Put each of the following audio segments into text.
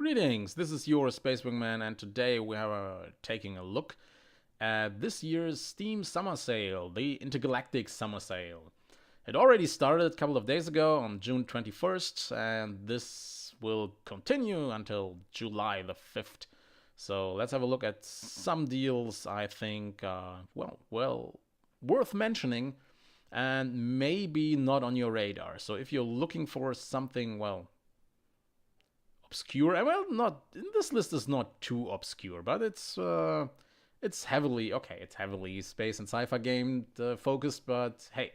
Greetings, this is your Space Wingman, and today we are taking a look at this year's Steam Summer Sale, the Intergalactic Summer Sale. It already started a couple of days ago on June 21st, and this will continue until July the 5th. So let's have a look at some deals I think are, well, worth mentioning and maybe not on your radar. So if you're looking for something, obscure. Well, not this list is not too obscure, but it's heavily It's heavily space and sci-fi game focused. But hey,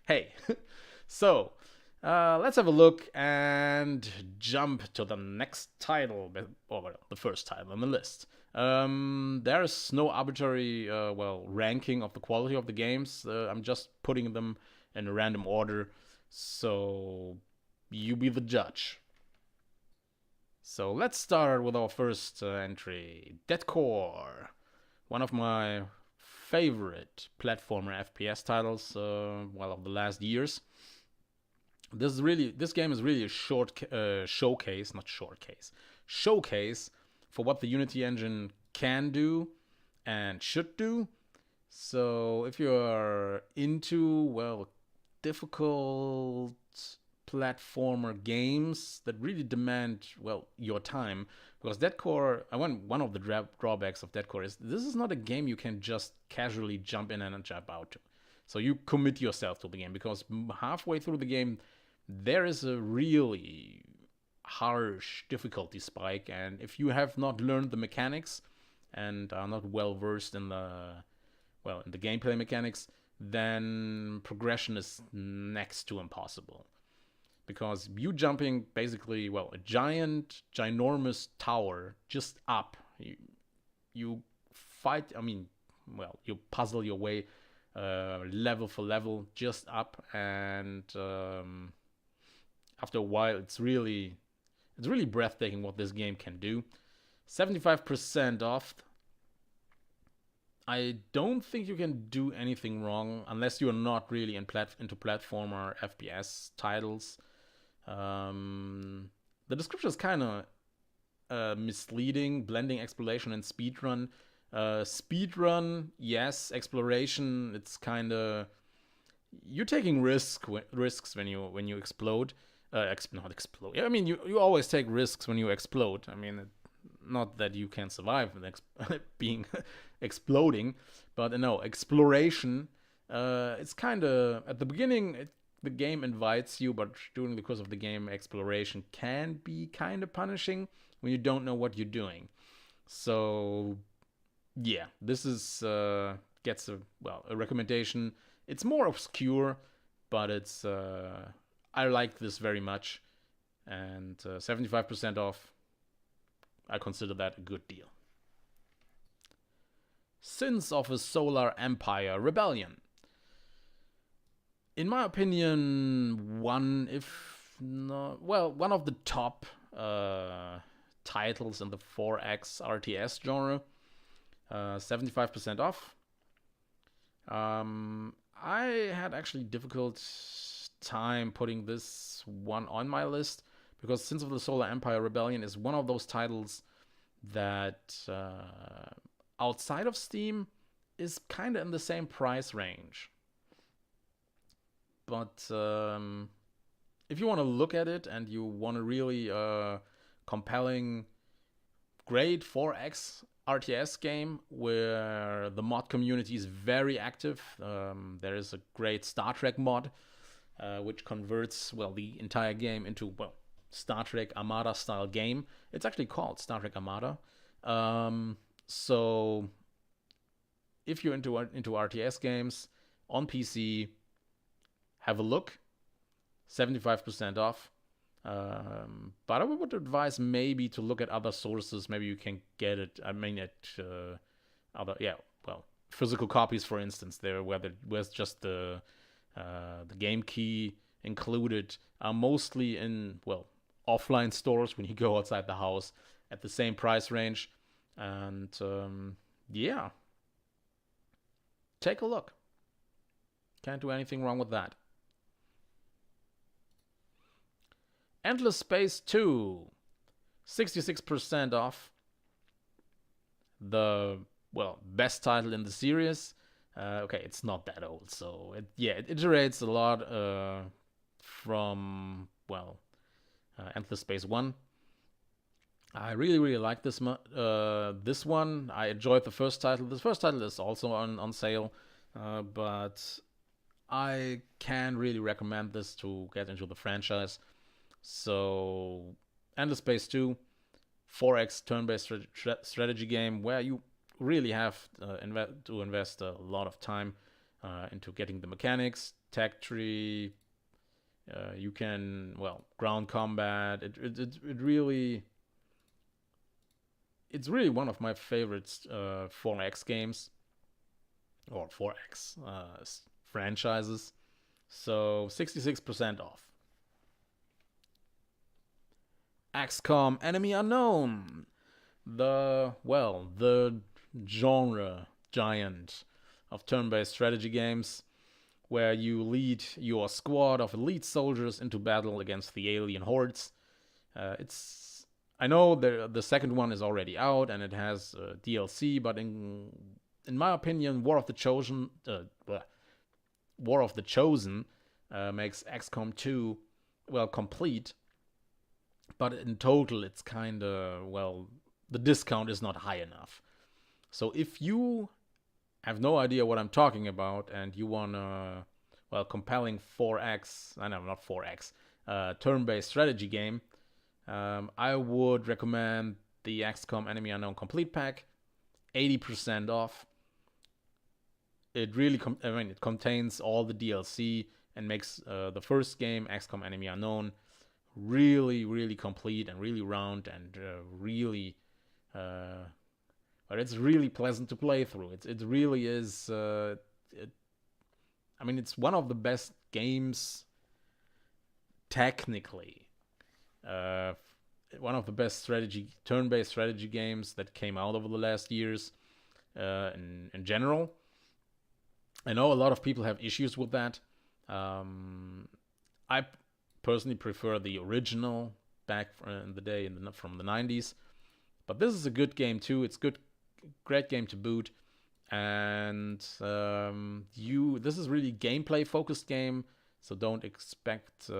hey. So let's have a look and jump to the next title, or the first title on the list. There is no arbitrary ranking of the quality of the games. I'm just putting them in a random order. So you be the judge. So let's start with our first entry, Dead Core, one of my favorite platformer FPS titles, of the last years. This game is really a showcase for what the Unity engine can do and should do. So if you're into difficult platformer games that really demand your time, because Dead Core, one of the drawbacks of Dead Core is this is not a game you can just casually jump in and jump out to. So you commit yourself to the game, because halfway through the game there is a really harsh difficulty spike, and if you have not learned the mechanics and are not well versed in the gameplay mechanics, then progression is next to impossible. Because you jumping basically, a ginormous tower just up. You fight, you puzzle your way level for level just up, and after a while it's really breathtaking what this game can do. 75% off. I don't think you can do anything wrong unless you're not really into platformer FPS titles. The description is kind of misleading, blending exploration and speedrun. Speedrun, yes. Exploration, it's kind of you're taking risks when you explode. Not explode. Yeah, you always take risks when you explode. Not that you can survive being exploding, but no, exploration. It's kind of at the beginning. The game invites you, but during the course of the game, exploration can be kind of punishing when you don't know what you're doing. So, yeah, this is gets a recommendation. It's more obscure, but it's I like this very much, and 75% off. I consider that a good deal. Sins of a Solar Empire Rebellion. In my opinion, one of the top titles in the 4X RTS genre. 75% off. I had actually difficult time putting this one on my list, because Sins of the Solar Empire Rebellion is one of those titles that outside of Steam is kind of in the same price range. But if you want to look at it and you want a really compelling, great 4X RTS game where the mod community is very active, there is a great Star Trek mod which converts the entire game into Star Trek Armada style game. It's actually called Star Trek Armada. So if you're into RTS games on PC, have a look. 75% off. But I would advise maybe to look at other sources. Maybe you can get it. Physical copies, for instance, there where there's just the game key included, are mostly in offline stores when you go outside the house at the same price range. And take a look. Can't do anything wrong with that. Endless Space 2, 66% off. The, well, best title in the series. Okay, it's not that old, so it iterates a lot from, well, Endless Space 1. I really, really like this one. I enjoyed the first title. The first title is also on sale, but I can really recommend this to get into the franchise. So, Endless Space 2, 4X turn-based strategy game where you really have to invest a lot of time into getting the mechanics, tech tree. You can, well, ground combat. It really, it's really one of my favorites 4X games or 4X franchises. So 66% off. XCOM Enemy Unknown. The genre giant of turn-based strategy games where you lead your squad of elite soldiers into battle against the alien hordes. I know the second one is already out and it has DLC, but in my opinion, War of the Chosen makes XCOM 2 complete. But in total, it's kind of, the discount is not high enough. So if you have no idea what I'm talking about and you want a, compelling 4X, not 4X, turn-based strategy game, I would recommend the XCOM Enemy Unknown Complete Pack, 80% off. It really, it contains all the DLC and makes the first game, XCOM Enemy Unknown, really, really complete and really round and really, but it's really pleasant to play through. It really is. It's one of the best games technically. One of the best turn-based strategy games that came out over the last years in general. I know a lot of people have issues with that. I personally prefer the original back in the day from the 90s. But this is a good game too. It's great game to boot. And this is really gameplay focused game. So don't expect,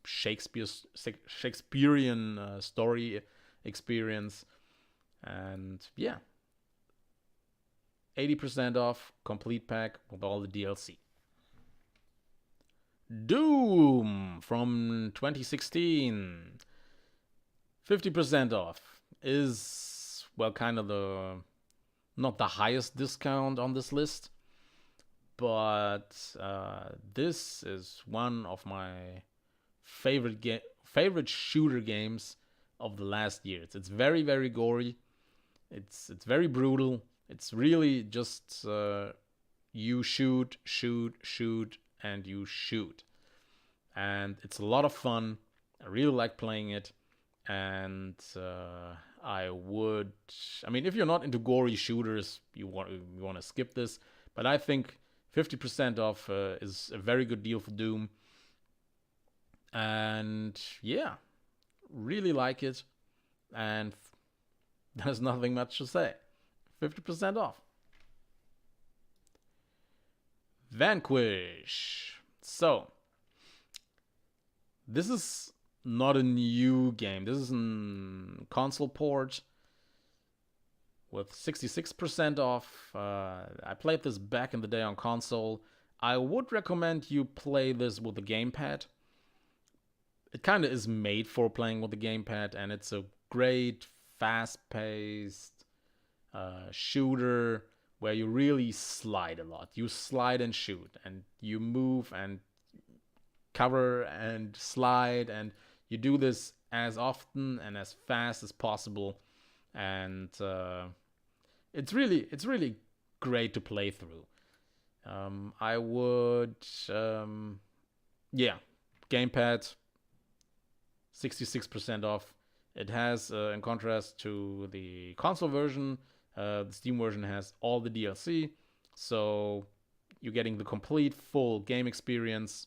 Shakespearean story experience. And yeah, 80% off, complete pack with all the DLC. Doom from 2016, 50% off, is, kind of not the highest discount on this list, but this is one of my favorite shooter games of the last years. It's very, very gory. It's very brutal. It's really just you shoot, and you shoot. And it's a lot of fun. I really like playing it. And if you're not into gory shooters, you want to skip this. But I think 50% off is a very good deal for Doom. And yeah, really like it. And there's nothing much to say. 50% off. Vanquish. So, this is not a new game. This is a console port with 66% off. I played this back in the day on console. I would recommend you play this with a gamepad. It kind of is made for playing with a gamepad, and it's a great, fast-paced shooter where you really slide a lot. You slide and shoot, and you move and cover and slide, and you do this as often and as fast as possible. And it's really great to play through. I would, gamepad, 66% off. It has, in contrast to the console version, the Steam version has all the DLC, so you're getting the complete full game experience.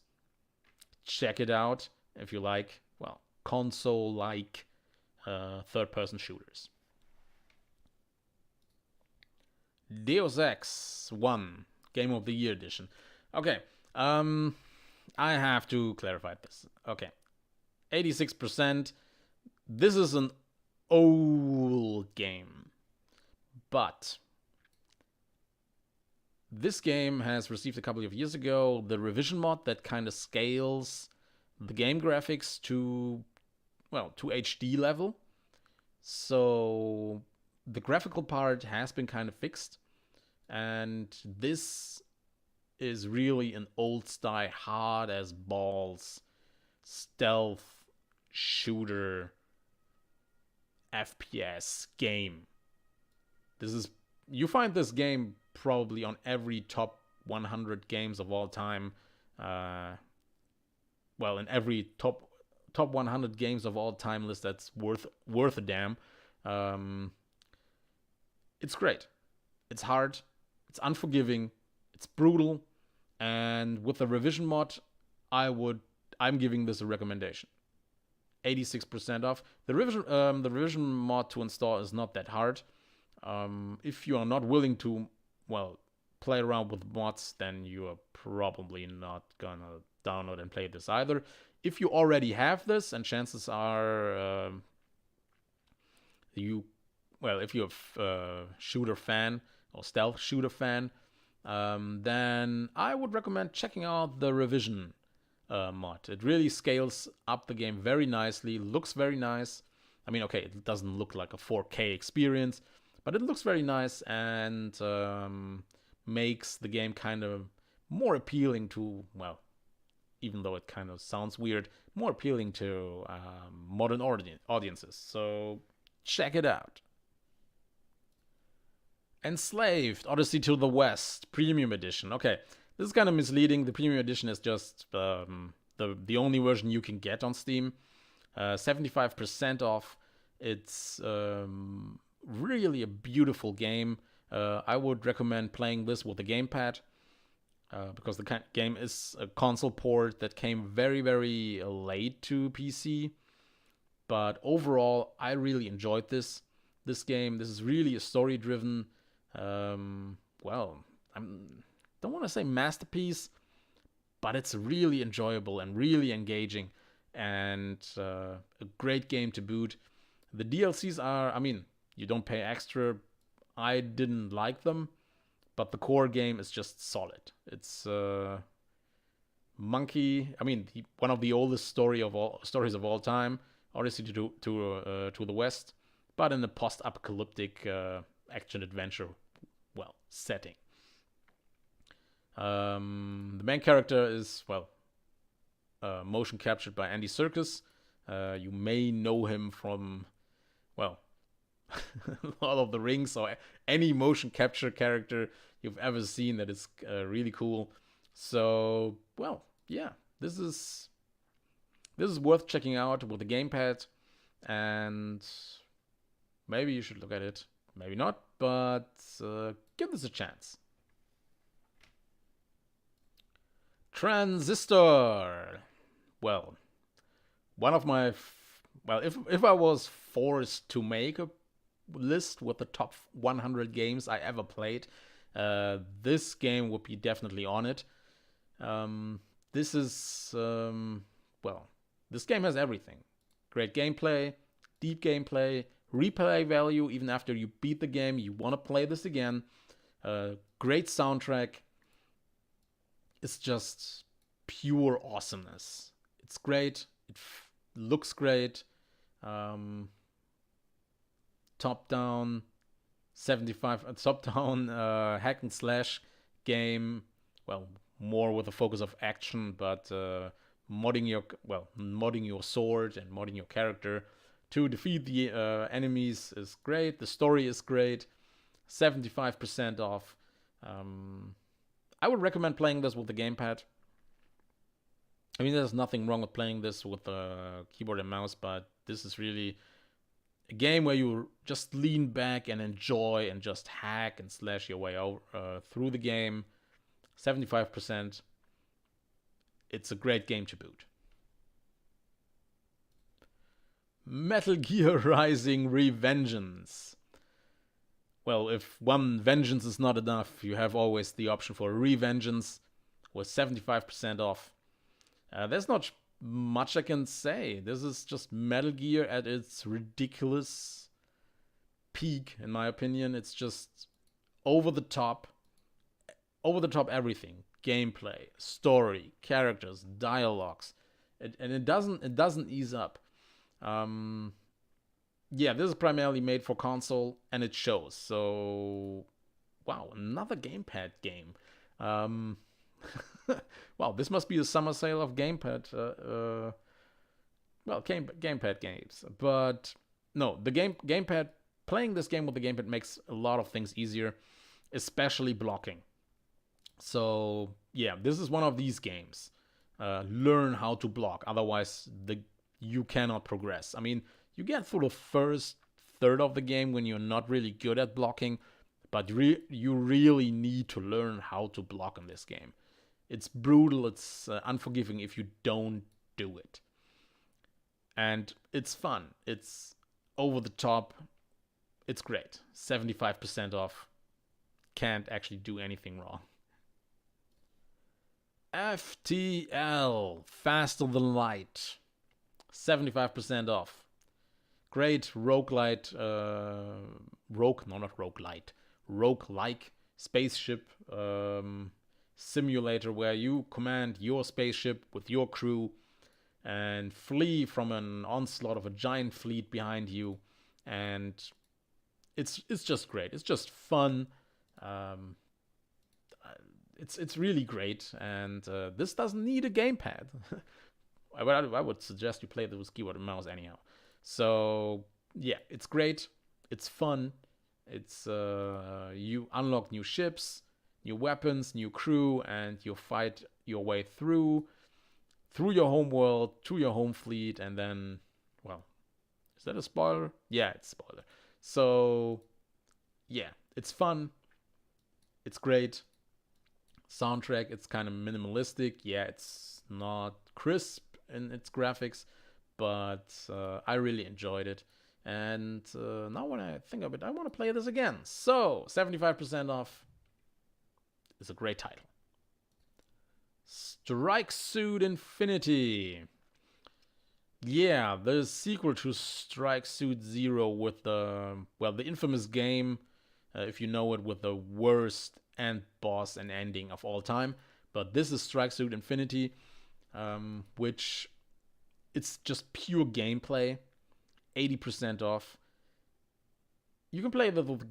Check it out. if you like, well, console-like third-person shooters. Deus Ex 1, Game of the Year edition. Okay, I have to clarify this. Okay, 86%. This is an old game, but this game has received a couple of years ago the revision mod that kind of scales the game graphics to HD level. So the graphical part has been kind of fixed, and this is really an old style, hard as balls, stealth shooter FPS game. You find this game probably on every top 100 games of all time. In every top 100 games of all time list that's worth a damn. It's great. It's hard. It's unforgiving. It's brutal. And with the revision mod, I'm giving this a recommendation. 86% off. The revision mod to install is not that hard. If you are not willing to, play around with mods, then you are probably not gonna download and play this either. If you already have this, and chances are if you're a shooter fan or stealth shooter fan, then I would recommend checking out the revision mod. It really scales up the game very nicely, looks very nice. I mean, okay, it doesn't look like a 4K experience, but it looks very nice and makes the game kind of more appealing to, even though it kind of sounds weird, more appealing to modern audiences. So check it out. Enslaved, Odyssey to the West, Premium Edition. Okay, this is kind of misleading. The Premium Edition is just the only version you can get on Steam. 75% off. It's really a beautiful game. I would recommend playing this with a gamepad because the game is a console port that came very, very late to PC. But overall, I really enjoyed this game. This is really a story-driven, I don't want to say masterpiece, but it's really enjoyable and really engaging and a great game to boot. The DLCs are, you don't pay extra. I didn't like them, but the core game is just solid. It's Monkey. One of the oldest stories of all time, Odyssey to the West, but in a post-apocalyptic action adventure, setting. The main character is motion captured by Andy Serkis. You may know him from Lord of the Rings or any motion capture character you've ever seen that is really cool. So, this is worth checking out with the gamepad, and maybe you should look at it. Maybe not, but give this a chance. Transistor. One of my if I was forced to make a list with the top 100 games I ever played, this game would be definitely on it. This game has everything. Great gameplay, deep gameplay, replay value. Even after you beat the game, you want to play this again. Great soundtrack. It's just pure awesomeness. It's great. It looks great. Top-down hack and slash game. More with a focus of action, but modding your sword and modding your character to defeat the enemies is great. The story is great. 75% off. I would recommend playing this with the gamepad. There's nothing wrong with playing this with a keyboard and mouse, but this is really a game where you just lean back and enjoy and just hack and slash your way over, through the game. 75%. It's a great game to boot. Metal Gear Rising Revengeance. Well, if one vengeance is not enough, you have always the option for Revengeance with 75% off. There's not much I can say. This is just Metal Gear at its ridiculous peak, in my opinion. It's just over the top everything. Gameplay, story, characters, dialogues. And it doesn't ease up. Yeah, this is primarily made for console, and it shows. So, wow, another gamepad game. Wow, this must be a summer sale of gamepad. Gamepad games. But no, the gamepad. Playing this game with the gamepad makes a lot of things easier, especially blocking. So yeah, this is one of these games. Learn how to block, otherwise you cannot progress. I mean, you get through the first third of the game when you're not really good at blocking, but you really need to learn how to block in this game. It's brutal, it's unforgiving if you don't do it. And it's fun, it's over the top, it's great. 75% off. Can't actually do anything wrong. FTL, Faster Than Light. 75% off. Great roguelite, roguelike spaceship simulator where you command your spaceship with your crew and flee from an onslaught of a giant fleet behind you. And it's just great. It's just fun. It's really great, and this doesn't need a gamepad. I would suggest you play this with keyboard and mouse anyhow. So yeah, it's great. It's fun. It's you unlock new ships, new weapons, new crew, and you fight your way through your home world to your home fleet, and then, well, is that a spoiler? Yeah, it's a spoiler. So yeah, it's fun. It's great. Soundtrack, it's kind of minimalistic. Yeah, it's not crisp in its graphics, but I really enjoyed it. And now when I think of it, I want to play this again. So 75% off is a great title. Strike Suit Infinity. Yeah, the sequel to Strike Suit Zero with the infamous game, if you know it, with the worst end boss and ending of all time. But this is Strike Suit Infinity, which it's just pure gameplay, 80% off. You can play with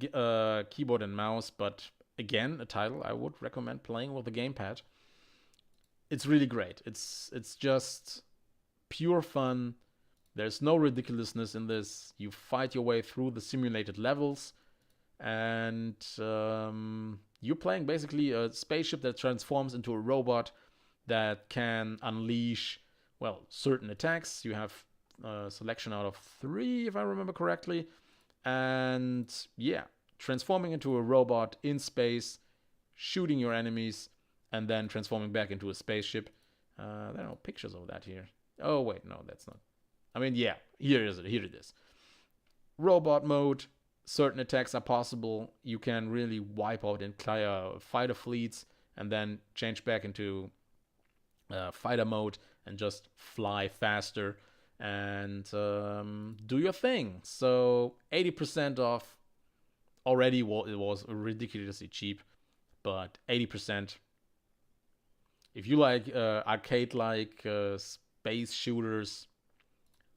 keyboard and mouse, but again, a title I would recommend playing with the gamepad. It's really great. It's just pure fun. There's no ridiculousness in this. You fight your way through the simulated levels, and you're playing basically a spaceship that transforms into a robot that can unleash, well, certain attacks. You have a selection out of 3, if I remember correctly. And yeah, transforming into a robot in space, shooting your enemies, and then transforming back into a spaceship. There are no pictures of that here. Oh, wait, no, that's not. I mean, yeah, here it is. Robot mode. Certain attacks are possible. You can really wipe out entire fighter fleets and then change back into fighter mode and just fly faster and do your thing. So 80% off. Already it was ridiculously cheap, but 80%. If you like arcade-like space shooters,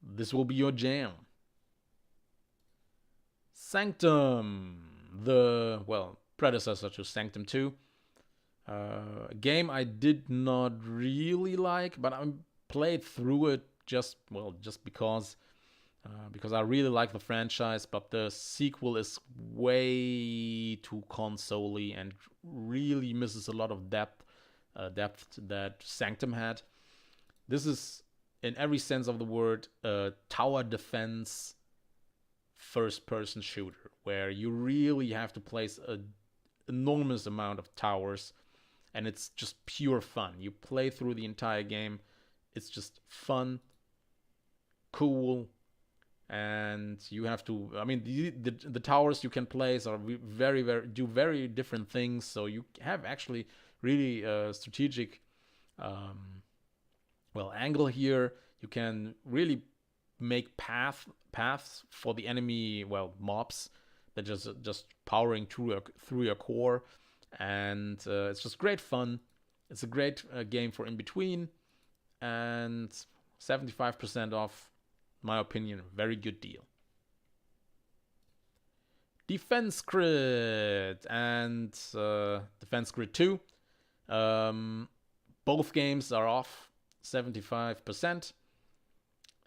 this will be your jam. Sanctum, the, predecessor to Sanctum 2. A game I did not really like, but I played through it just because I really like the franchise, but the sequel is way too console-y and really misses a lot of depth that Sanctum had. This is, in every sense of the word, a tower defense first-person shooter where you really have to place an enormous amount of towers, and it's just pure fun. You play through the entire game. It's just fun, cool, and you have to. I mean, the towers you can place are very different things. So you have actually really strategic, angle here. You can really make paths for the enemy mobs that just powering through your core, and it's just great fun. It's a great game for in between, and 75% off, my opinion, very good deal. Defense Grid and Defense Grid 2. Both games are off 75%.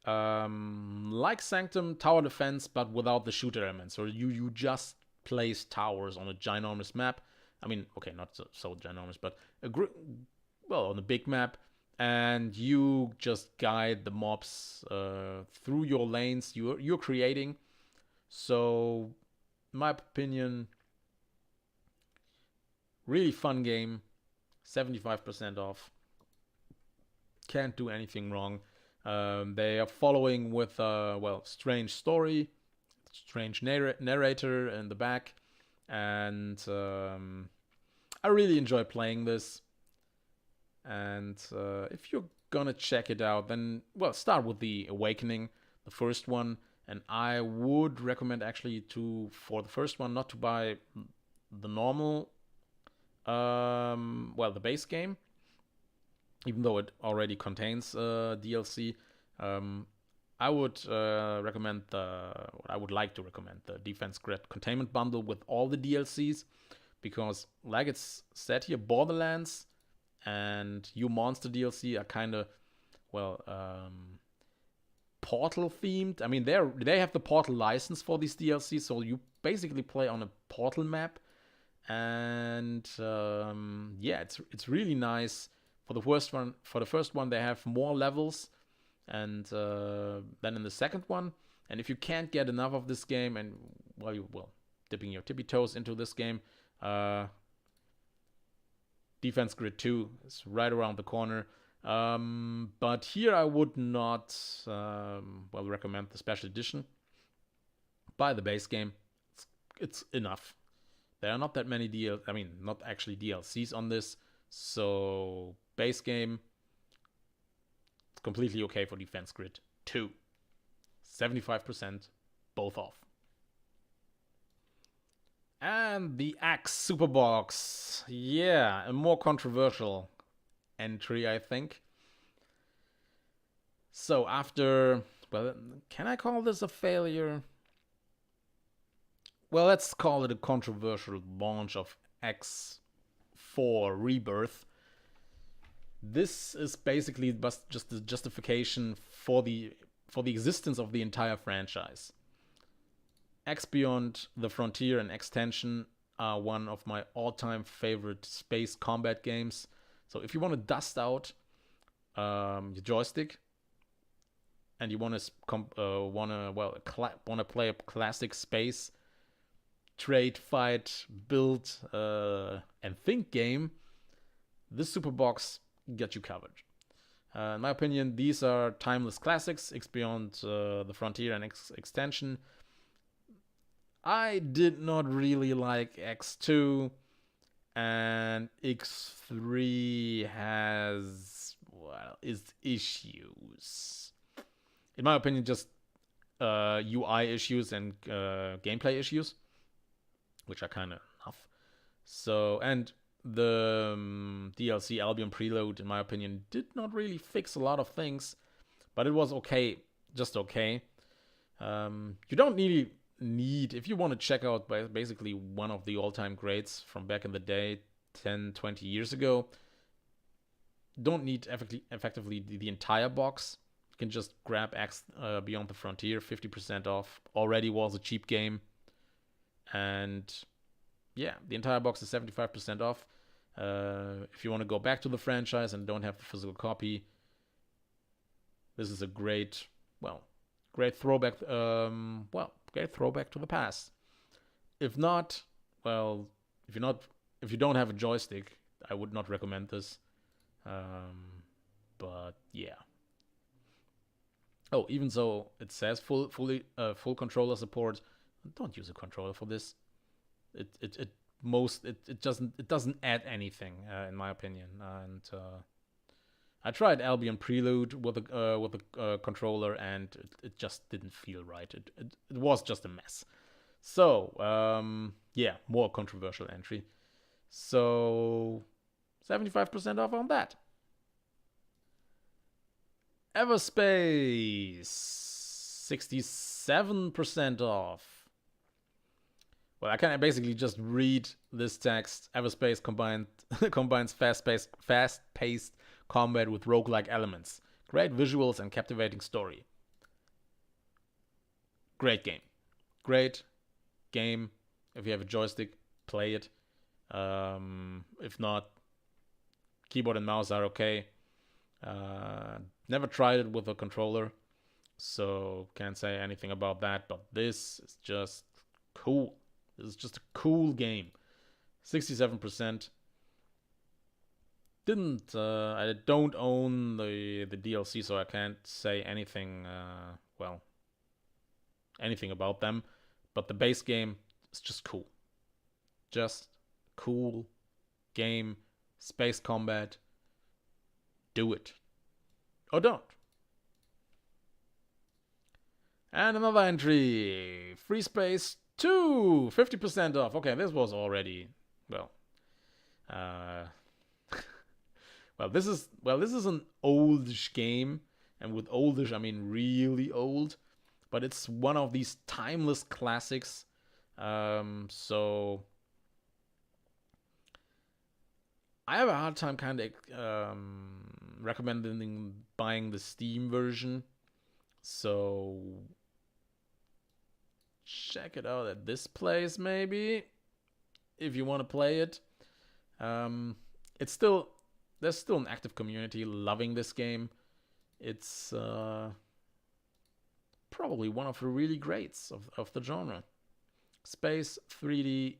Like Sanctum, tower defense, but without the shooter elements. So you just place towers on a ginormous map. I mean, okay, not so ginormous, but on a big map, and you just guide the mobs through your lanes you're creating. So, in my opinion, really fun game. 75% off. Can't do anything wrong. They are following with strange story, strange narrator in the back, and I really enjoy playing this. And if you're gonna check it out, then start with the Awakening, the first one. And I would recommend actually for the first one not to buy the normal, the base game, even though it already contains DLC. I would like to recommend the Defense Grid Containment Bundle with all the DLCs, because, like it's said here, Borderlands and You Monster DLC are kind of Portal themed. I mean, they have the Portal license for these DLCs, so you basically play on a Portal map, and it's really nice. For the first one, they have more levels, and then in the second one. And if you can't get enough of this game, and dipping your tippy toes into this game, Defense Grid 2 is right around the corner. But here I would not recommend the special edition. Buy the base game. It's enough. There are not that many not actually DLCs on this. So base game, it's completely okay for Defense Grid 2. 75%, both off. And the Axe Superbox. Yeah, a more controversial entry, I think. So after, can I call this a failure? Well, let's call it a controversial launch of X4 Rebirth. This is basically just the justification for the existence of the entire franchise. X Beyond the Frontier and Extension are one of my all-time favorite space combat games. So if you want to dust out your joystick and you want to play a classic space trade, fight, build, and think game, this Superbox got you covered. In my opinion, these are timeless classics. X Beyond the Frontier and Extension. I did not really like X2, and X3 has its issues. In my opinion, just UI issues and gameplay issues, which are kind of enough. So, and the DLC Albion Preload, in my opinion, did not really fix a lot of things, but it was okay, just okay. You don't need, if you want to check out basically one of the all-time greats from back in the day, 10, 20 years ago, don't need effectively the entire box. You can just grab X Beyond the Frontier, 50% off. Already was a cheap game. And yeah, the entire box is 75% off. If you want to go back to the franchise and don't have the physical copy, this is a great throwback. Great throwback to the past. If not, if you don't have a joystick, I would not recommend this. But yeah. Oh, even though it says full controller support, don't use a controller for this. It doesn't add anything in my opinion. And I tried Albion Prelude with a controller, and it just didn't feel right. It was just a mess. So yeah, more controversial entry. So 75% off on that. Everspace 67% off. Well, I can basically just read this text. Everspace combines fast-paced combat with roguelike elements. Great visuals and captivating story. Great game. Great game. If you have a joystick, play it. If not, keyboard and mouse are okay. Never tried it with a controller, so can't say anything about that. But this is just cool. This is just a cool game. 67%. I don't own the DLC, so I can't say anything. Anything about them. But the base game is just cool. Just cool game. Space combat. Do it. Or don't. And another entry. Free Space 2. 50% off. Okay, this was already, well, this is an oldish game. And with oldish, I mean really old. But it's one of these timeless classics. So I have a hard time kind of recommending buying the Steam version. So check it out at this place maybe if you want to play it. There's still an active community loving this game. It's probably one of the really greats of the genre. Space 3D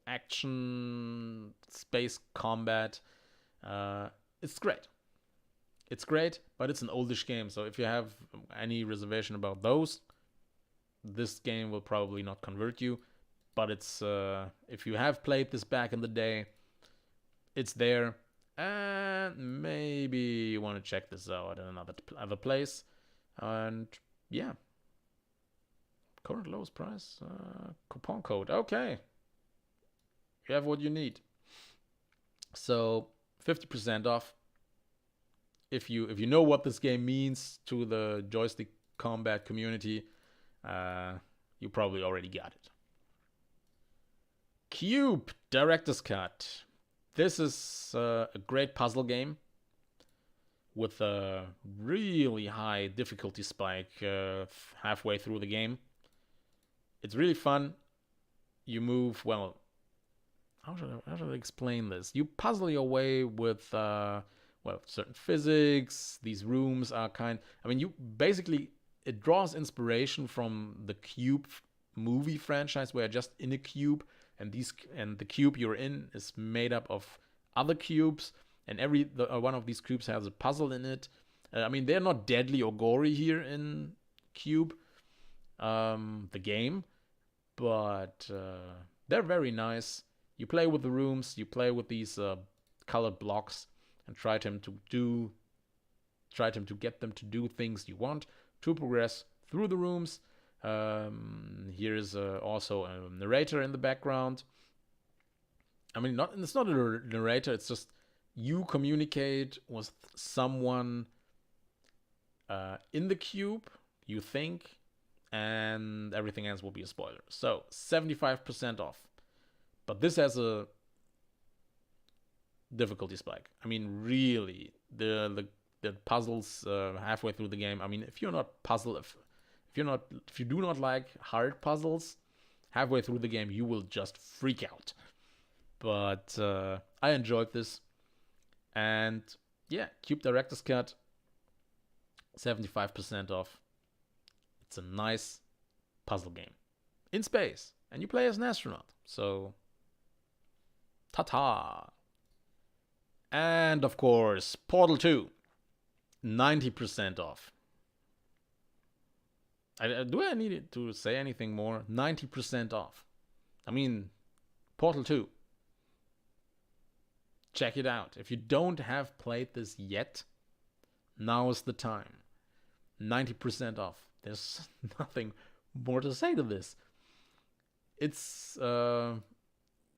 action space combat. It's great. It's great, but it's an oldish game. So if you have any reservation about those, this game will probably not convert you. But it's if you have played this back in the day, it's there, and maybe you want to check this out in another place. And yeah, current lowest price, coupon code. Okay, you have what you need. So 50% off. If you know what this game means to the joystick combat community, you probably already got it. Cube Director's Cut. This is a great puzzle game with a really high difficulty spike halfway through the game. It's really fun. You move, well, how should I explain this? You puzzle your way with certain physics. These rooms are you basically, it draws inspiration from the Cube movie franchise, where you're just in a cube, and the cube you're in is made up of other cubes, and every one of these cubes has a puzzle in it. They're not deadly or gory here in Cube, the game, but they're very nice. You play with the rooms, you play with these colored blocks, and try to get them to do things you want to progress through the rooms. Here is also a narrator in the background. It's not a narrator, it's just you communicate with someone in the cube, you think, and everything else will be a spoiler. So 75% off. But this has a difficulty spike. Really, the puzzles halfway through the game. If you do not like hard puzzles, halfway through the game you will just freak out. But I enjoyed this, and yeah, Cube Director's Cut, 75% off. It's a nice puzzle game in space, and you play as an astronaut. So, ta-ta. And of course, Portal 2, 90% off. Do I need to say anything more? 90% off. I mean, Portal 2. Check it out. If you don't have played this yet, now is the time. 90% off. There's nothing more to say to this. It's, I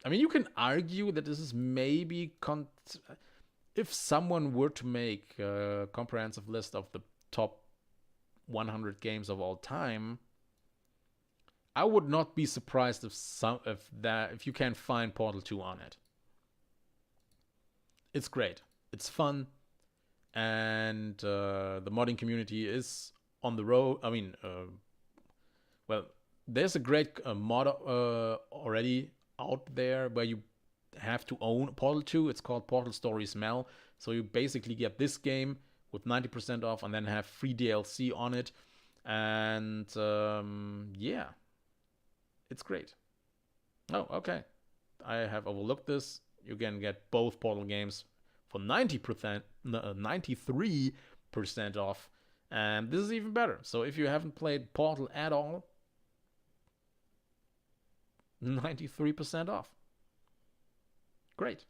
mean, you can argue that this is maybe, if someone were to make a comprehensive list of the top 100 games of all time, I would not be surprised if you can find Portal 2 on it. It's great. It's fun. And the modding community is on the road. I mean, well, there's a great mod already out there where you have to own Portal 2. It's called Portal Stories Mel. So you basically get this game with 90% off and then have free DLC on it. And yeah, it's great. Oh, okay. I have overlooked this. You can get both Portal games for 93% off. And this is even better. So if you haven't played Portal at all, 93% off. Great.